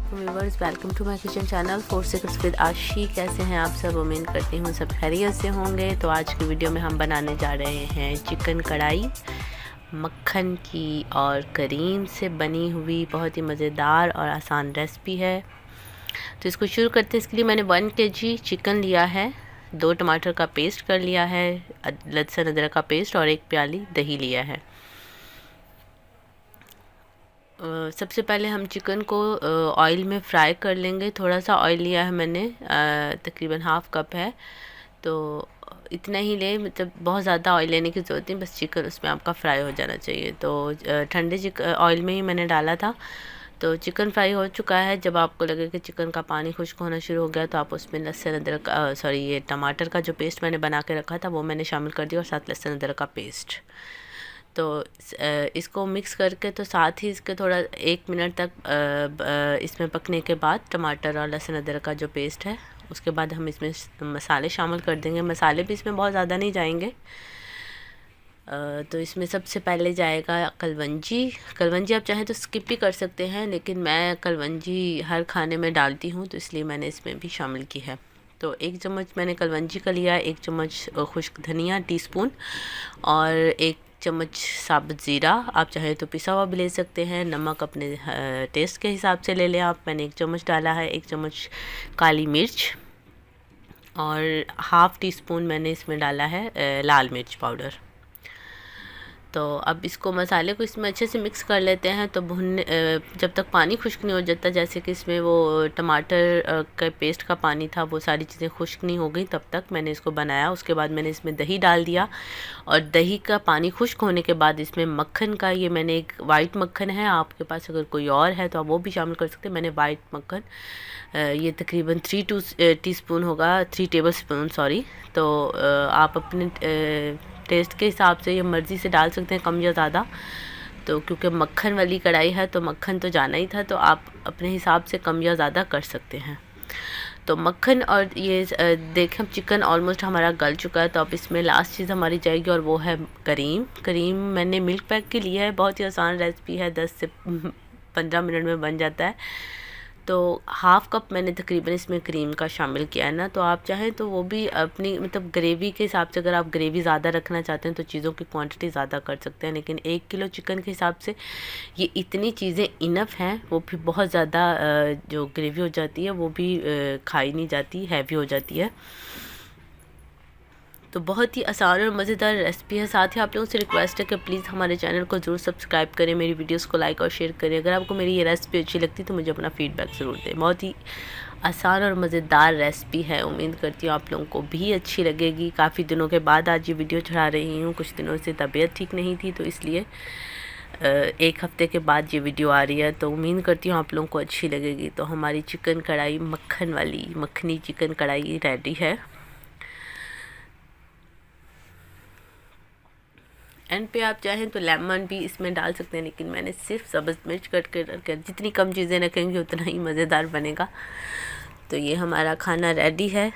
Viewers, welcome to my kitchen channel 4 seconds with Aashi. कैसे हैं आप सब? उम्मीद करती हूँ सब खैरियत से होंगे। तो आज की वीडियो में हम बनाने जा रहे हैं चिकन कढ़ाई मक्खन की और करीम से बनी हुई बहुत ही मज़ेदार और आसान रेसिपी है। तो इसको शुरू करते हैं। इसके लिए मैंने 1 kg चिकन लिया है, 2 टमाटर का पेस्ट कर लिया है, लहसुन अदरक का पेस्ट और 1 प्याली दही लिया है। सबसे पहले हम चिकन को ऑयल में फ्राई कर लेंगे। थोड़ा सा ऑयल लिया है मैंने, तकरीबन हाफ़ कप है, तो इतना ही ले, मतलब बहुत ज़्यादा ऑयल लेने की ज़रूरत नहीं, बस चिकन उसमें आपका फ्राई हो जाना चाहिए। तो ठंडे ऑयल में ही मैंने डाला था। तो चिकन फ्राई हो चुका है। जब आपको लगे कि चिकन का पानी खुश्क होना शुरू हो गया तो आप उसमें लहसुन अदरक ये टमाटर का जो पेस्ट मैंने बना के रखा था वो मैंने शामिल कर दिया और साथ लहसुन अदरक का पेस्ट। तो इसको मिक्स करके, तो साथ ही इसके थोड़ा 1 मिनट तक इसमें पकने के बाद टमाटर और लहसुन अदरक का जो पेस्ट है उसके बाद हम इसमें मसाले शामिल कर देंगे। मसाले भी इसमें बहुत ज़्यादा नहीं जाएंगे। तो इसमें सबसे पहले जाएगा कलवंजी आप चाहें तो स्किप भी कर सकते हैं, लेकिन मैं कलवंजी हर खाने में डालती हूँ तो इसलिए मैंने इसमें भी शामिल की है। तो 1 चम्मच मैंने कलवंजी का लिया है, 1 चम्मच खुश्क धनिया टीस्पून और 1 चम्मच साबुत ज़ीरा। आप चाहें तो पिसा हुआ भी ले सकते हैं। नमक अपने टेस्ट के हिसाब से ले लें आप। मैंने 1 चम्मच डाला है। 1 चम्मच काली मिर्च और हाफ़ टी स्पून मैंने इसमें डाला है लाल मिर्च पाउडर। तो अब इसको मसाले को इसमें अच्छे से मिक्स कर लेते हैं। तो भुनने जब तक पानी खुश्क नहीं हो जाता, जैसे कि इसमें वो टमाटर का पेस्ट का पानी था, वो सारी चीज़ें खुश्क नहीं हो गई, तब तक मैंने इसको बनाया। उसके बाद मैंने इसमें दही डाल दिया और दही का पानी खुश्क होने के बाद इसमें मक्खन का, ये मैंने एक वाइट मक्खन है, आपके पास अगर कोई और है तो आप वो भी शामिल कर सकते हैं। मैंने वाइट मक्खन ये तकरीबन 3 टीस्पून होगा, 3 टेबल स्पून सॉरी। तो आप अपने टेस्ट के हिसाब से या मर्ज़ी से डाल सकते हैं, कम या ज़्यादा। तो क्योंकि मक्खन वाली कढ़ाई है तो मक्खन तो जाना ही था, तो आप अपने हिसाब से कम या ज़्यादा कर सकते हैं। तो मक्खन और ये देखें, चिकन ऑलमोस्ट हमारा गल चुका है। तो अब इसमें लास्ट चीज़ हमारी जाएगी और वो है करीम मैंने मिल्क पैक के लिए है। बहुत ही आसान रेसिपी है, 10 से 15 मिनट में बन जाता है। तो हाफ़ कप मैंने तकरीबन इसमें क्रीम का शामिल किया है ना। तो आप चाहें तो वो भी अपनी मतलब ग्रेवी के हिसाब से, अगर आप ग्रेवी ज़्यादा रखना चाहते हैं तो चीज़ों की क्वांटिटी ज़्यादा कर सकते हैं, लेकिन 1 किलो चिकन के हिसाब से ये इतनी चीज़ें इनफ हैं। वो भी बहुत ज़्यादा जो ग्रेवी हो जाती है वो भी खाई नहीं जाती, हैवी हो जाती है। तो बहुत ही आसान और मज़ेदार रेसिपी है। साथ ही आप लोगों से रिक्वेस्ट है कि प्लीज़ हमारे चैनल को ज़रूर सब्सक्राइब करें, मेरी वीडियोस को लाइक और शेयर करें। अगर आपको मेरी ये रेसिपी अच्छी लगती तो मुझे अपना फ़ीडबैक ज़रूर दें। बहुत ही आसान और मज़ेदार रेसिपी है, उम्मीद करती हूँ आप लोगों को भी अच्छी लगेगी। काफ़ी दिनों के बाद आज ये वीडियो चढ़ा रही हूँ। कुछ दिनों से तबीयत ठीक नहीं थी तो इसलिए 1 हफ़्ते के बाद ये वीडियो आ रही है। तो उम्मीद करती हूँ आप लोगों को अच्छी लगेगी। तो हमारी चिकन कढ़ाई मक्खन वाली मक्खनी चिकन कढ़ाई रेडी है। एंड पे आप चाहें तो लेमन भी इसमें डाल सकते हैं, लेकिन मैंने सिर्फ सब्ज़ मिर्च कट कर रखा। जितनी कम चीज़ें रखेंगे उतना ही मज़ेदार बनेगा। तो ये हमारा खाना रेडी है।